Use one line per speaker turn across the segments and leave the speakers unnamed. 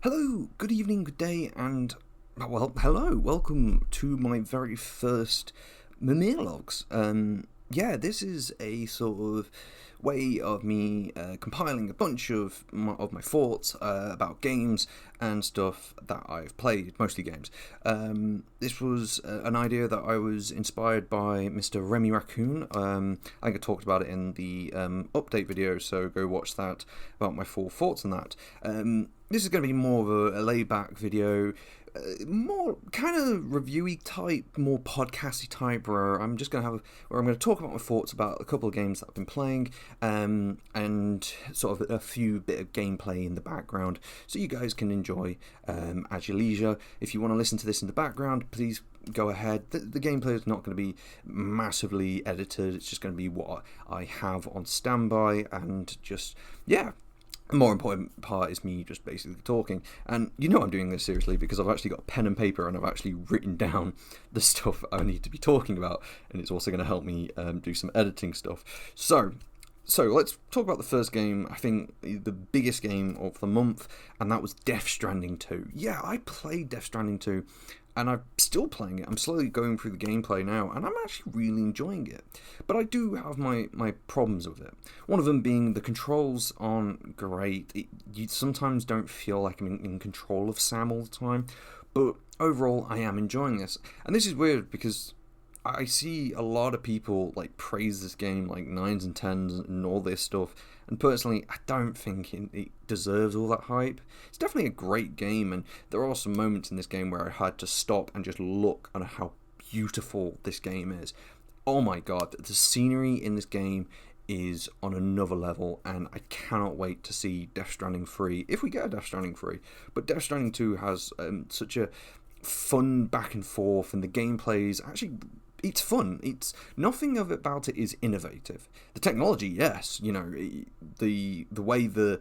Hello, good evening, good day, and hello, welcome to my very first MIMIR logs. This is a sort of way of me compiling a bunch of my thoughts about games and stuff that I've played, mostly games. This was an idea that I was inspired by Mr. Remy Raccoon. I think I talked about it in the update video, so go watch that about my full thoughts on that. This is going to be more of a laid-back video, more kind of reviewy type, more podcasty type, where I'm going to talk about my thoughts about a couple of games that I've been playing, and sort of a few bit of gameplay in the background, so you guys can enjoy at your leisure. If you want to listen to this in the background, please go ahead. The gameplay is not going to be massively edited. It's just going to be what I have on standby, and just the more important part is me just basically talking. And you know I'm doing this seriously because I've actually got a pen and paper and I've actually written down the stuff I need to be talking about, and it's also going to help me do some editing stuff. So let's talk about the first game, I think the biggest game of the month, and that was Death Stranding 2. Yeah, I played Death Stranding 2, and I'm still playing it. I'm slowly going through the gameplay now, and I'm actually really enjoying it. But I do have my problems with it. One of them being the controls aren't great. You sometimes don't feel like I'm in control of Sam all the time, but overall I am enjoying this. And this is weird because I see a lot of people like praise this game, like 9s and 10s and all this stuff, and personally I don't think it deserves all that hype. It's definitely a great game, and there are some moments in this game where I had to stop and just look at how beautiful this game is. Oh my god, the scenery in this game is on another level, and I cannot wait to see Death Stranding 3, if we get a Death Stranding 3. But Death Stranding 2 has such a fun back and forth, and the gameplay is actually, it's fun. It's nothing of about it is innovative. The technology, yes, the way the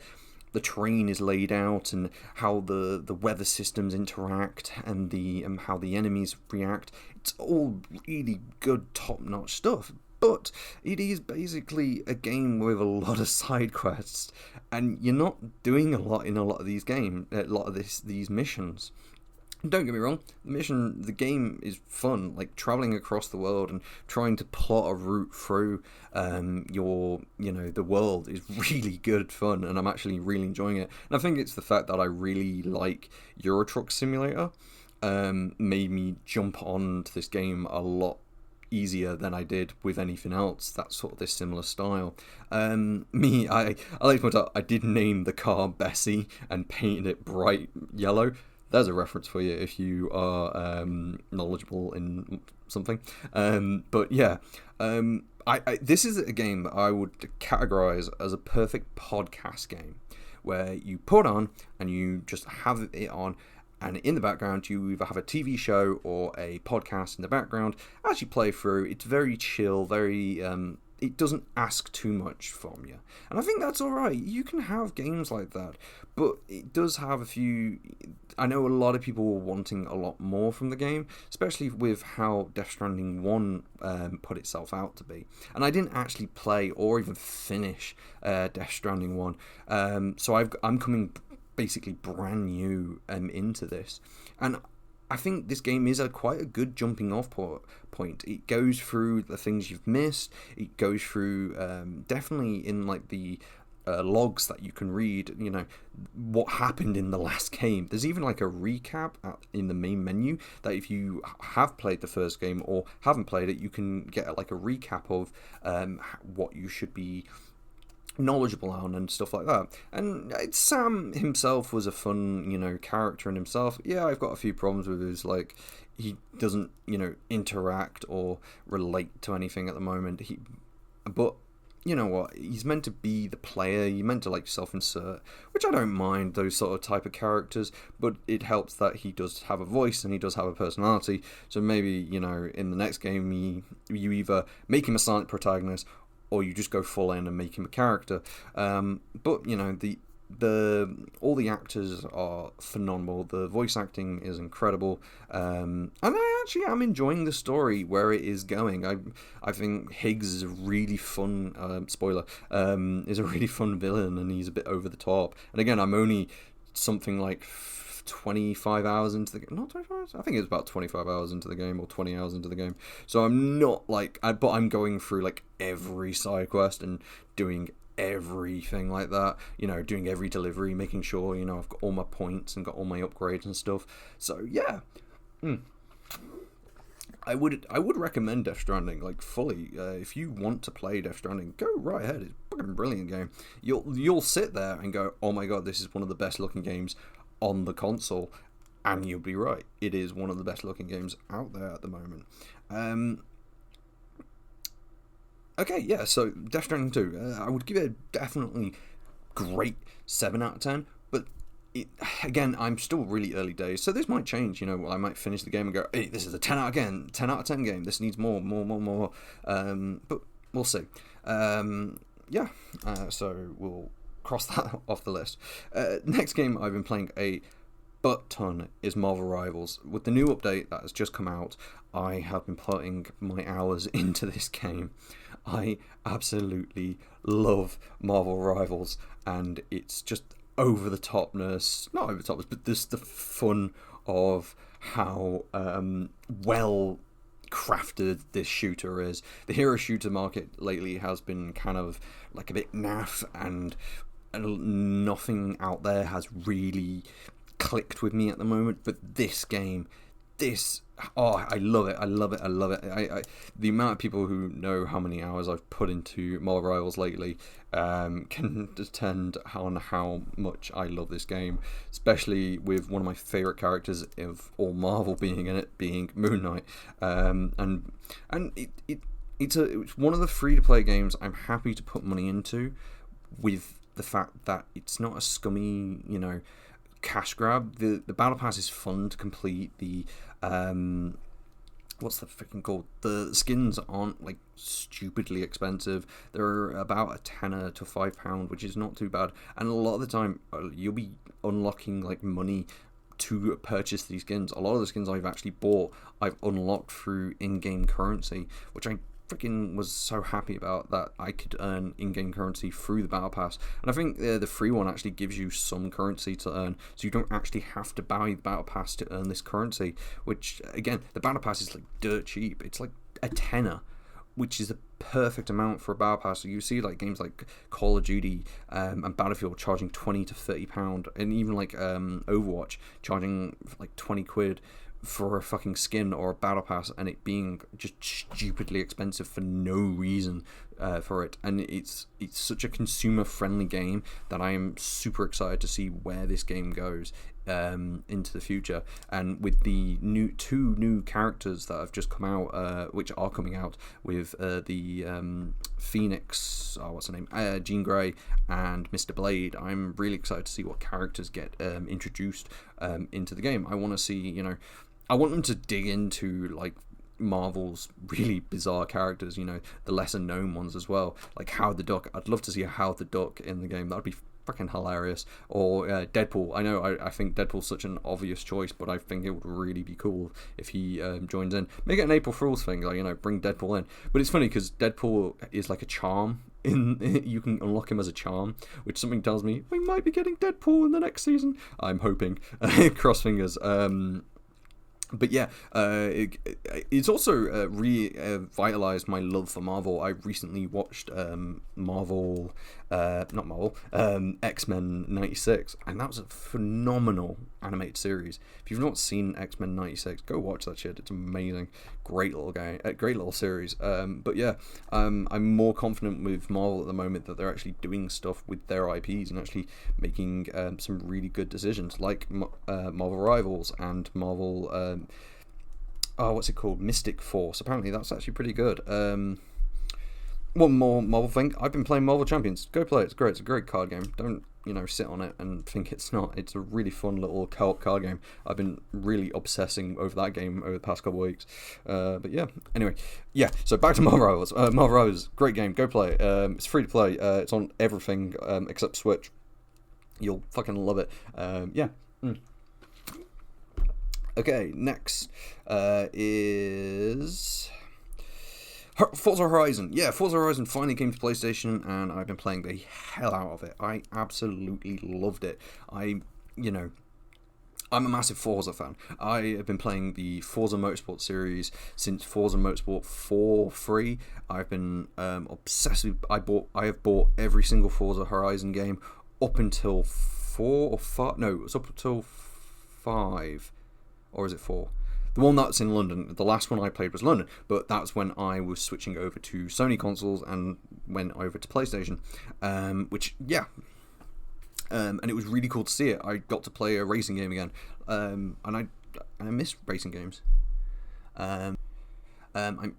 terrain is laid out, and how the weather systems interact, and how the enemies react. It's all really good, top-notch stuff. But it is basically a game with a lot of side quests, and you're not doing a lot in a lot of these these missions. Don't get me wrong, the game is fun, like traveling across the world and trying to plot a route through the world is really good fun, and I'm actually really enjoying it. And I think it's the fact that I really like Euro Truck Simulator made me jump onto this game a lot easier than I did with anything else that's sort of this similar style. I like to point out, I did name the car Bessie and painted it bright yellow. There's a reference for you if you are knowledgeable in something. This is a game that I would categorize as a perfect podcast game, where you put on and you just have it on, and in the background you either have a TV show or a podcast in the background as you play through. It's very chill, very it doesn't ask too much from you, and I think that's alright. You can have games like that, but it does have a few. I know a lot of people were wanting a lot more from the game, especially with how Death Stranding 1 put itself out to be. And I didn't actually play or even finish Death Stranding 1, so I'm coming basically brand new into this, and I think this game is quite a good jumping off point. It goes through the things you've missed. It goes through definitely in like the logs that you can read, what happened in the last game. There's even like a recap in the main menu that if you have played the first game or haven't played it, you can get like a recap of what you should be knowledgeable on and stuff like that. And Sam himself was a fun, character in himself. Yeah, I've got a few problems with his, like, he doesn't, interact or relate to anything at the moment. But you know what, he's meant to be the player, you're meant to like self-insert, which I don't mind, those sort of type of characters, but it helps that he does have a voice and he does have a personality. So maybe, in the next game you either make him a silent protagonist or you just go full in and make him a character. But all the actors are phenomenal. The voice acting is incredible, and I actually am enjoying the story where it is going. I think Higgs is a really fun spoiler. Is a really fun villain, and he's a bit over the top. And again, I'm only
something like 25 hours into the game. Not 25 hours? I think it's about 25 hours into the game, or 20 hours into the game. So I'm not like, but I'm going through like every side quest and doing everything like that, doing every delivery, making sure, I've got all my points and got all my upgrades and stuff. So yeah. I would recommend Death Stranding, like, fully. If you want to play Death Stranding, go right ahead. It's a fucking brilliant game. You'll sit there and go, oh my god, this is one of the best looking games on the console, and you'll be right. It is one of the best looking games out there at the moment. Okay, yeah, so Death Stranding 2, I would give it a definitely great 7 out of 10, but again, I'm still really early days, so this might change. I might finish the game and go, hey, this is a 10 out of 10 game. This needs more. But we'll see. So we'll cross that off the list. Next game I've been playing a butt ton is Marvel Rivals. With the new update that has just come out, I have been putting my hours into this game. I absolutely love Marvel Rivals, and it's just over the topness, not over the topness, but just the fun of how well crafted this shooter is. The hero shooter market lately has been kind of like a bit naff, and nothing out there has really clicked with me at the moment. But this game, I love it. The amount of people who know how many hours I've put into Marvel Rivals lately can attend on how much I love this game, especially with one of my favourite characters of all Marvel being in it, being Moon Knight. It's one of the free-to-play games I'm happy to put money into, with the fact that it's not a scummy, cash grab. The battle pass is fun to complete. The what's the freaking called? The skins aren't like stupidly expensive. They're about a tenner to £5, which is not too bad. And a lot of the time, you'll be unlocking like money to purchase these skins. A lot of the skins I've actually bought, I've unlocked through in-game currency, which I freaking was so happy about, that I could earn in-game currency through the battle pass. And I think the free one actually gives you some currency to earn, so you don't actually have to buy the battle pass to earn this currency, which again, the battle pass is like dirt cheap. It's like a tenner, which is a perfect amount for a battle pass. So you see like games like Call of Duty and Battlefield charging £20 to £30, and even like Overwatch charging like £20 for a fucking skin or a battle pass, and it being just stupidly expensive for no reason for it. And it's such a consumer friendly game that I am super excited to see where this game goes into the future. And with the two new characters that have just come out, which are coming out with the Phoenix, what's her name, Jean Grey and Mr. Blade, I'm really excited to see what characters get introduced into the game. I want to see, I want them to dig into like Marvel's really bizarre characters, the lesser known ones as well, like Howard the Duck. I'd love to see a Howard the Duck in the game. That'd be fucking hilarious. Or Deadpool. I know I think Deadpool's such an obvious choice, but I think it would really be cool if he joins in. Make it an April Fool's thing, like, bring Deadpool in. But it's funny because Deadpool is like a charm. You can unlock him as a charm, which something tells me we might be getting Deadpool in the next season. I'm hoping. Cross fingers. But yeah, it's also revitalized my love for Marvel. I recently watched X-Men 96, and that was a phenomenal animated series. If you've not seen X-Men 96, go watch that shit. It's amazing. Great little game, great little series. But yeah, I'm more confident with Marvel at the moment that they're actually doing stuff with their IPs and actually making some really good decisions, like Marvel Rivals and Marvel. What's it called? Mystic Force. Apparently, that's actually pretty good. One more Marvel thing. I've been playing Marvel Champions. Go play it. It's great. It's a great card game. Don't sit on it and think it's not. It's a really fun little co-op card game. I've been really obsessing over that game over the past couple of weeks. But yeah. Anyway, yeah. So back to Marvel Rivals. Marvel Rivals, great game. Go play it. It's free to play. It's on everything except Switch. You'll fucking love it. Yeah. Okay, next is Forza Horizon. Yeah, Forza Horizon finally came to PlayStation, and I've been playing the hell out of it. I absolutely loved it. I you know, I'm a massive Forza fan. I have been playing the Forza Motorsport series since Forza Motorsport 4 free. I've been obsessive. I have bought every single Forza Horizon game up until 4 or 5. No, it's up until 5, or is it 4? The one that's in London. The last one I played was London, but that's when I was switching over to Sony consoles and went over to PlayStation. Which, yeah. And it was really cool to see it. I got to play a racing game again, and I miss racing games. I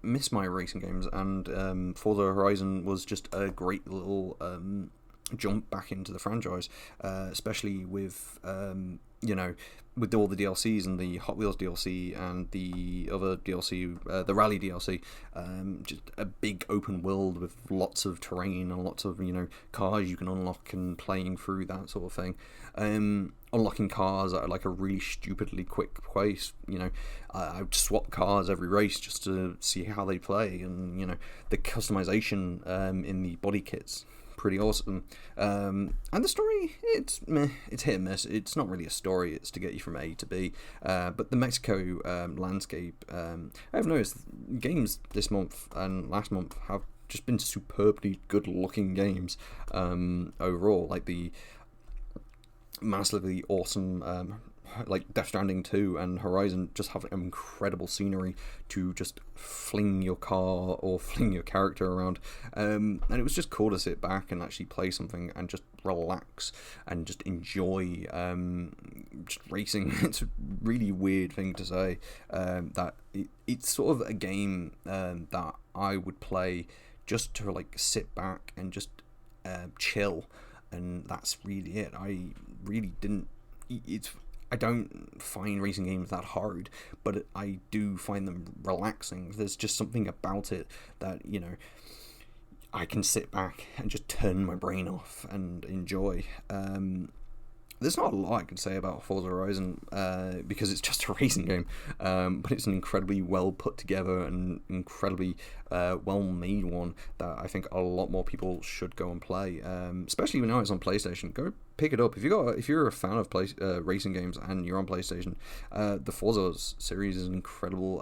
miss my racing games, and Forza Horizon was just a great little jump back into the franchise, especially with you know, with all the DLCs and the Hot Wheels DLC and the other DLC, the Rally DLC, just a big open world with lots of terrain and lots of, you know, cars you can unlock and playing through that sort of thing. Unlocking cars at like a really stupidly quick pace. You know, I would swap cars every race just to see how they play, and you know, the customization in the body kits, pretty awesome. And the story, it's meh, it's hit and miss. It's not really a story, it's to get you from A to B. But the Mexico landscape, I've noticed games this month and last month have just been superbly good looking games overall. Like the massively awesome like Death Stranding 2 and Horizon just have incredible scenery to just fling your car or fling your character around, and it was just cool to sit back and actually play something and just relax and just enjoy just racing. It's a really weird thing to say, that it's sort of a game that I would play just to like sit back and just chill, and that's really it. I really didn't. I don't find racing games that hard, but I do find them relaxing. There's just something about it that, you know, I can sit back and just turn my brain off and enjoy. There's not a lot I can say about Forza Horizon because it's just a racing game, but it's an incredibly well put together and incredibly well made one that I think a lot more people should go and play, especially now it's on PlayStation. Go pick it up if you're a fan of racing games and you're on PlayStation. The Forza series is an incredible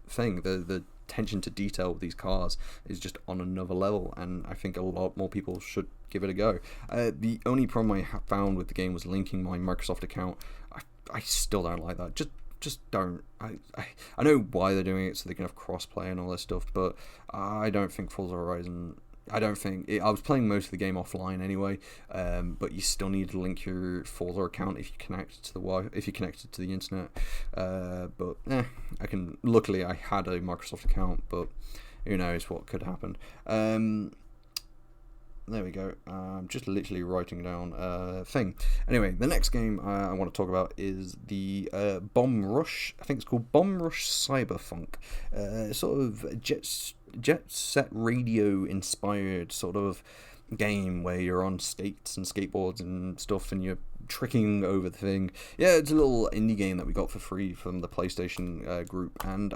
thing. The attention to detail with these cars is just on another level, and I think a lot more people should give it a go. The only problem I found with the game was linking my Microsoft account. I still don't like that. Just don't. I know why they're doing it, so they can have crossplay and all this stuff, but I don't think Forza Horizon. I was playing most of the game offline anyway, but you still need to link your Forza account if you connect to if you connected to the internet. But luckily I had a Microsoft account, but who knows what could happen. There we go. I'm just literally writing down a thing. Anyway, the next game I want to talk about is the Bomb Rush. I think it's called Bomb Rush Cyberfunk. Sort of jet set radio inspired sort of game where you're on skates and skateboards and stuff, and you're tricking over the thing. Yeah, it's a little indie game that we got for free from the PlayStation group, and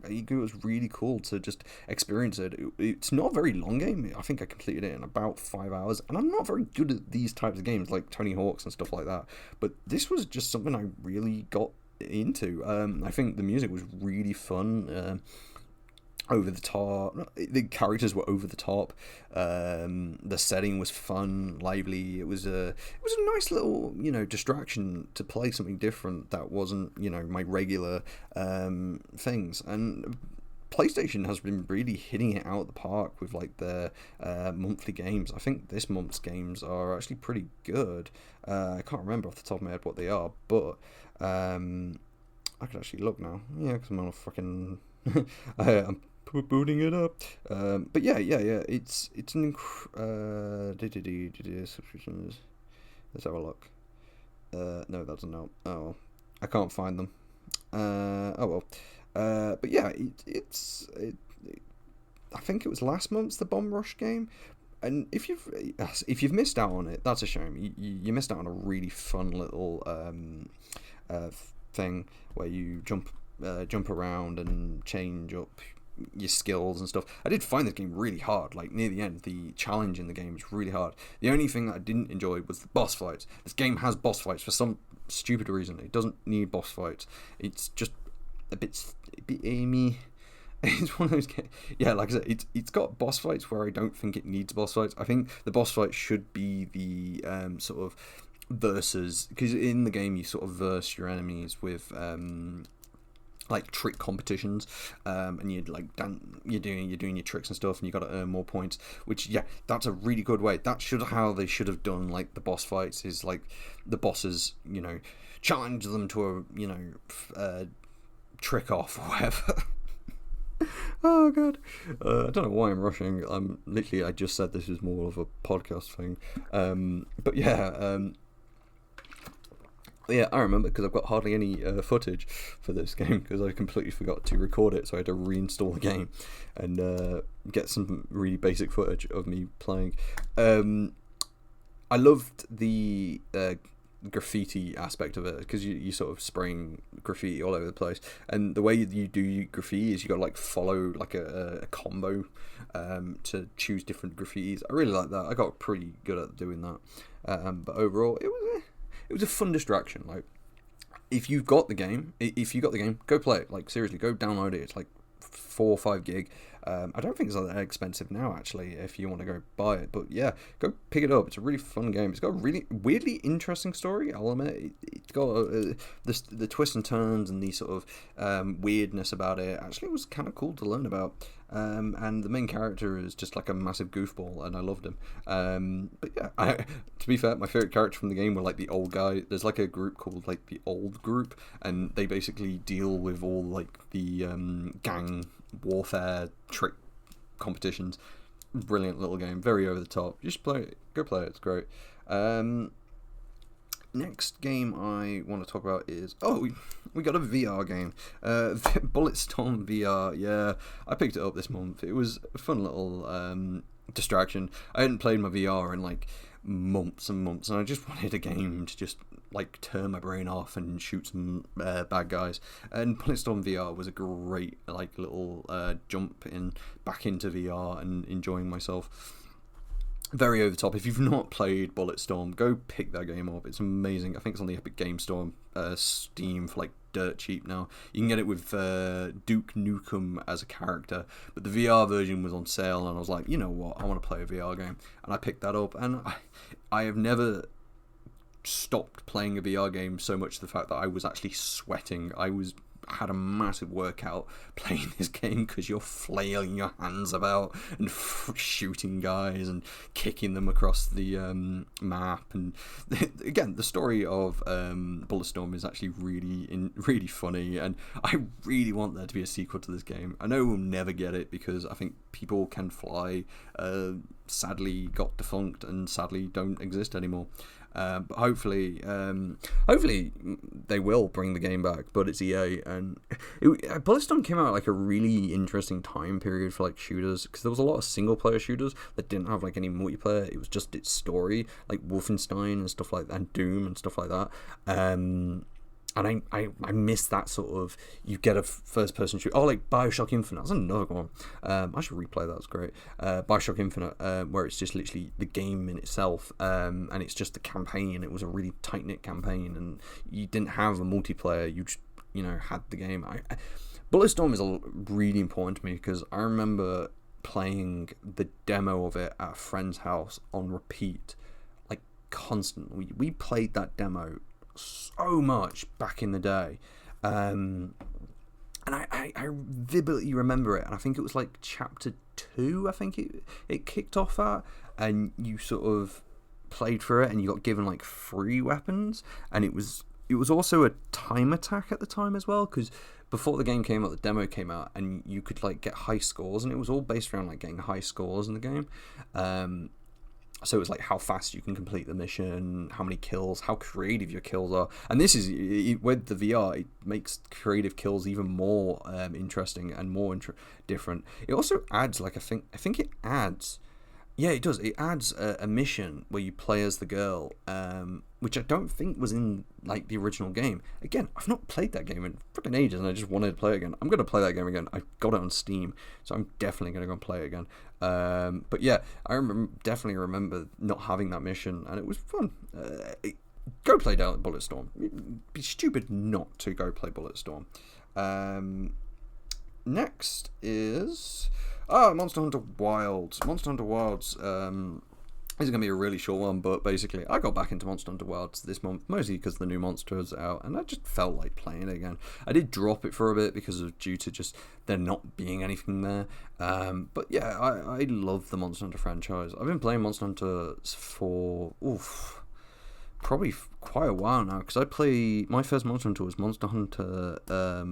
it was really cool to just experience it. It's not a very long game. I think I completed it in about 5 hours, and I'm not very good at these types of games like Tony Hawk's and stuff like that, but this was just something I really got into. I think the music was really fun, over the top. The characters were over the top. The setting was fun, lively. It was a nice little, you know, distraction to play something different that wasn't, you know, my regular things. And PlayStation has been really hitting it out of the park with like their monthly games. I think this month's games are actually pretty good. I can't remember off the top of my head what they are, but I could actually look now. Yeah, because I'm on a fucking I'm booting it up. But yeah. It's an subscriptions. Let's have a look. No, that's a no. Oh, I can't find them. Oh well. But yeah, I think it was last month's the Bomb Rush game. And if you've missed out on it, that's a shame. You missed out on a really fun little thing where you jump around and change up your skills and stuff. I did find this game really hard. Like near the end, the challenge in the game is really hard. The only thing that I didn't enjoy was the boss fights. This game has boss fights for some stupid reason. It doesn't need boss fights. It's just a bit amey. It's one of those games. Yeah, like I said, it's got boss fights where I don't think it needs boss fights. I think the boss fight should be the sort of versus, because in the game you sort of verse your enemies with like trick competitions, and you're like you're doing your tricks and stuff, and you got to earn more points. Which that's a really good way. That's how they should have done like the boss fights. Is like the bosses, challenge them to a trick off or whatever. Oh god, I don't know why I'm rushing. I just said this is more of a podcast thing, but yeah, I remember because I've got hardly any footage for this game because I completely forgot to record it, so I had to reinstall the game and get some really basic footage of me playing. I loved the graffiti aspect of it because you sort of spraying graffiti all over the place, and the way you do graffiti is you got to like follow like a combo to choose different graffitis. I really like that. I got pretty good at doing that, but overall it was a fun distraction. Like if you've got the game, go play it. Like seriously, go download it. It's like 4 or 5 gig. I don't think it's that expensive now, actually, if you want to go buy it. But yeah, go pick it up. It's a really fun game. It's got a really weirdly interesting story, I'll admit. It's got the twists and turns and the sort of weirdness about it. Actually, it was kind of cool to learn about. And the main character is just like a massive goofball, and I loved him. But yeah, to be fair, my favourite character from the game were like the old guy. There's like a group called like the Old Group, and they basically deal with all like the gang warfare trick competitions. Brilliant little game, very over the top. Just play it, go play it, it's great. Next game I want to talk about is we got a VR game, Bulletstorm VR. Yeah, I picked it up this month. It was a fun little distraction. I hadn't played my VR in like months and months, and I just wanted a game to just like turn my brain off and shoot some bad guys. And Bulletstorm VR was a great like little jump back into VR and enjoying myself. Very over the top. If you've not played Bulletstorm, go pick that game up. It's amazing. I think it's on the Epic Game Store, Steam for like dirt cheap now. You can get it with Duke Nukem as a character, but the VR version was on sale, and I was like, you know what, I want to play a VR game, and I picked that up, and I have never stopped playing a VR game so much the fact that I was actually sweating. I had a massive workout playing this game because you're flailing your hands about and shooting guys and kicking them across the map. And again, the story of Bulletstorm is actually really funny, and I really want there to be a sequel to this game. I know we'll never get it because I think People Can Fly sadly got defunct and sadly don't exist anymore. But hopefully they will bring the game back. But it's EA, and Bulletstorm came out at like a really interesting time period for like shooters, because there was a lot of single player shooters that didn't have like any multiplayer. It was just its story, like Wolfenstein and stuff like that, and Doom and stuff like that. And I miss that sort of, you get a first person shooter. Oh, like Bioshock Infinite, that's another one. I should replay that, it's great. Bioshock Infinite, where it's just literally the game in itself, and it's just the campaign. It was a really tight-knit campaign, and you didn't have a multiplayer, you just, had the game. Bulletstorm is really important to me because I remember playing the demo of it at a friend's house on repeat, like constantly. We played that demo so much back in the day, and I vividly remember it, and I think it was like chapter 2 I think it kicked off at, and you sort of played through it and you got given like 3 weapons, and it was also a time attack at the time as well, because before the game came out, the demo came out, and you could like get high scores, and it was all based around like getting high scores in the game. So it was like how fast you can complete the mission, how many kills, how creative your kills are. And this is, with the VR, it makes creative kills even more interesting and more different. It also adds, like, I think it adds Yeah, it does. It adds a mission where you play as the girl, which I don't think was in like the original game. Again, I've not played that game in freaking ages, and I just wanted to play it again. I'm gonna play that game again. I got it on Steam, so I'm definitely gonna go and play it again. But yeah, definitely remember not having that mission, and it was fun. Go play down Bulletstorm. It'd be stupid not to go play Bulletstorm. Next is Monster Hunter Wilds. Monster Hunter Wilds is going to be a really short one, but basically I got back into Monster Hunter Wilds this month, mostly because the new monster is out, and I just felt like playing it again. I did drop it for a bit due to just there not being anything there. But yeah, I love the Monster Hunter franchise. I've been playing Monster Hunter for probably quite a while now, because my first Monster Hunter was Monster Hunter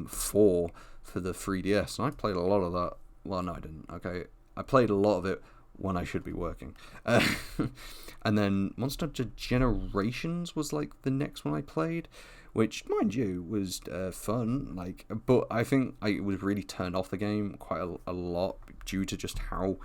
4 for the 3DS, and I played a lot of that. Well, no, I didn't. Okay, I played a lot of it when I should be working. And then Monster Hunter Generations was like the next one I played, which, mind you, was fun. Like, but I think I was really turned off the game quite a lot due to just how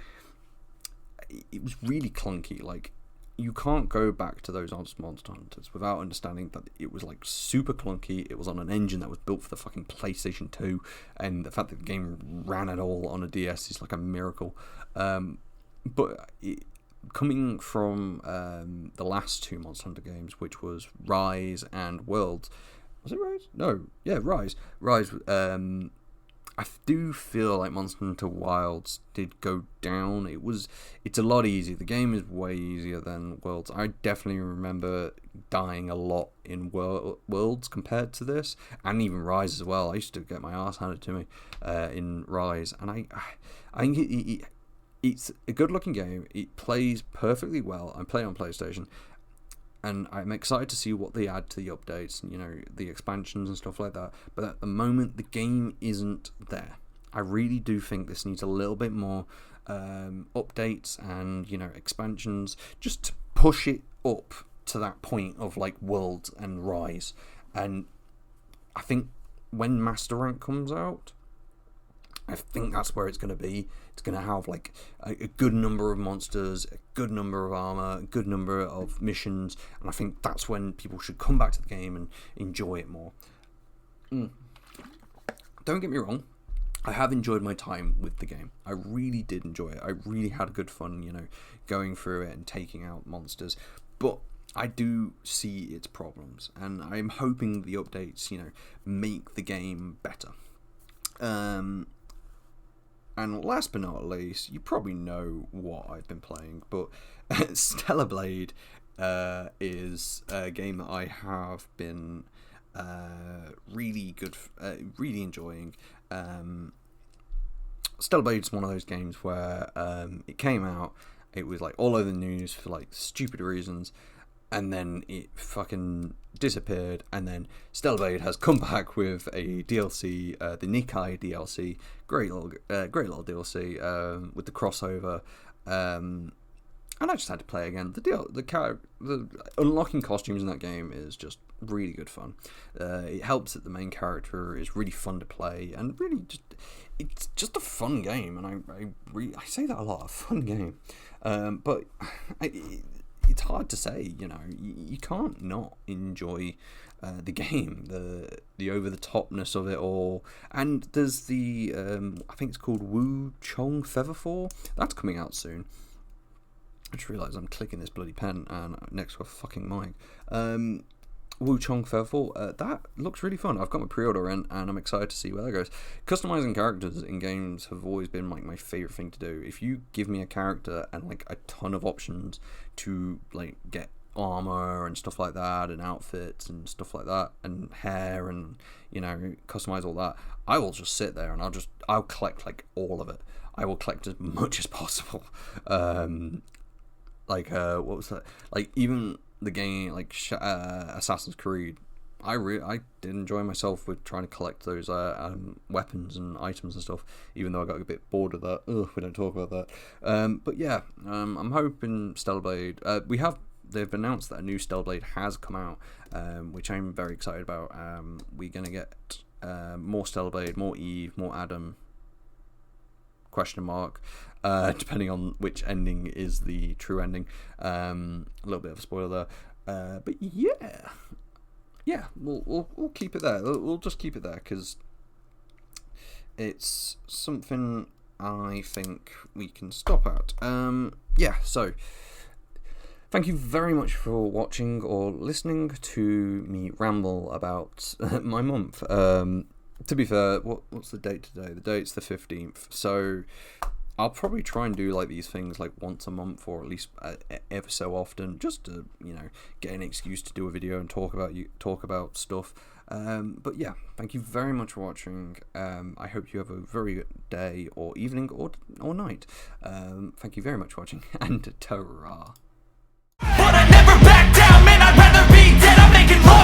it was really clunky. Like, you can't go back to those Monster Hunters without understanding that it was like super clunky. It was on an engine that was built for the fucking PlayStation 2, and the fact that the game ran at all on a DS is like a miracle. But coming from the last two Monster Hunter games, which was Rise and Worlds, was it Rise? No, yeah, Rise. I do feel like Monster Hunter Wilds did go down. It's a lot easier. The game is way easier than Worlds. I definitely remember dying a lot in Worlds compared to this, and even Rise as well. I used to get my ass handed to me in Rise, and I think it's a good looking game. It plays perfectly well. I play on PlayStation, and I'm excited to see what they add to the updates and, the expansions and stuff like that. But at the moment, the game isn't there. I really do think this needs a little bit more updates and, expansions, just to push it up to that point of like Worlds and Rise. And I think when Master Rank comes out, I think that's where it's going to be. It's going to have like a good number of monsters, a good number of armor, a good number of missions, and I think that's when people should come back to the game and enjoy it more. Don't get me wrong, I have enjoyed my time with the game. I really did enjoy it. I really had good fun, going through it and taking out monsters. But I do see its problems, and I'm hoping the updates, make the game better. And last but not least, you probably know what I've been playing, but Stellar Blade is a game that I have been really enjoying. Stellar Blade is one of those games where it came out, it was like all over the news for like stupid reasons, and then it fucking disappeared, and then Stellar Blade has come back with a DLC, the Nikai DLC, great little DLC with the crossover, and I just had to play again. The unlocking costumes in that game is just really good fun. It helps that the main character is really fun to play, and really it's just a fun game, and I say that a lot, a fun game, but it's hard to say, you can't not enjoy the game, the over the topness of it all. And there's the I think it's called Wu Chong Featherfall, that's coming out soon. I just realised I'm clicking this bloody pen and next to a fucking mic. Wu Chong Featherfall, that looks really fun. I've got my pre-order in, and I'm excited to see where that goes. Customizing characters in games have always been like my favourite thing to do. If you give me a character and like a ton of options to like get armor and stuff like that, and outfits and stuff like that, and hair, and customize all that, I will just sit there and I'll collect like all of it. I will collect as much as possible. What was that? Like even the game like Assassin's Creed, I did enjoy myself with trying to collect those weapons and items and stuff, even though I got a bit bored of that. We don't talk about that. But yeah, I'm hoping Stellar Blade, they've announced that a new Stellar Blade has come out, which I'm very excited about. We're going to get more Stellar Blade, more Eve, more Adam. question mark, depending on which ending is the true ending. A little bit of a spoiler there, but yeah, we'll keep it there. We'll just keep it there because it's something I think we can stop at. Yeah, so thank you very much for watching or listening to me ramble about my month. To be fair, what's the date today? The date's the 15th, so I'll probably try and do like these things like once a month, or at least ever so often, just to, you know, get an excuse to do a video and talk about stuff. But yeah, thank you very much for watching. I hope you have a very good day or evening or night. Thank you very much for watching, and ta-ra.
But I never back down, man, I'd rather be dead. I'm making more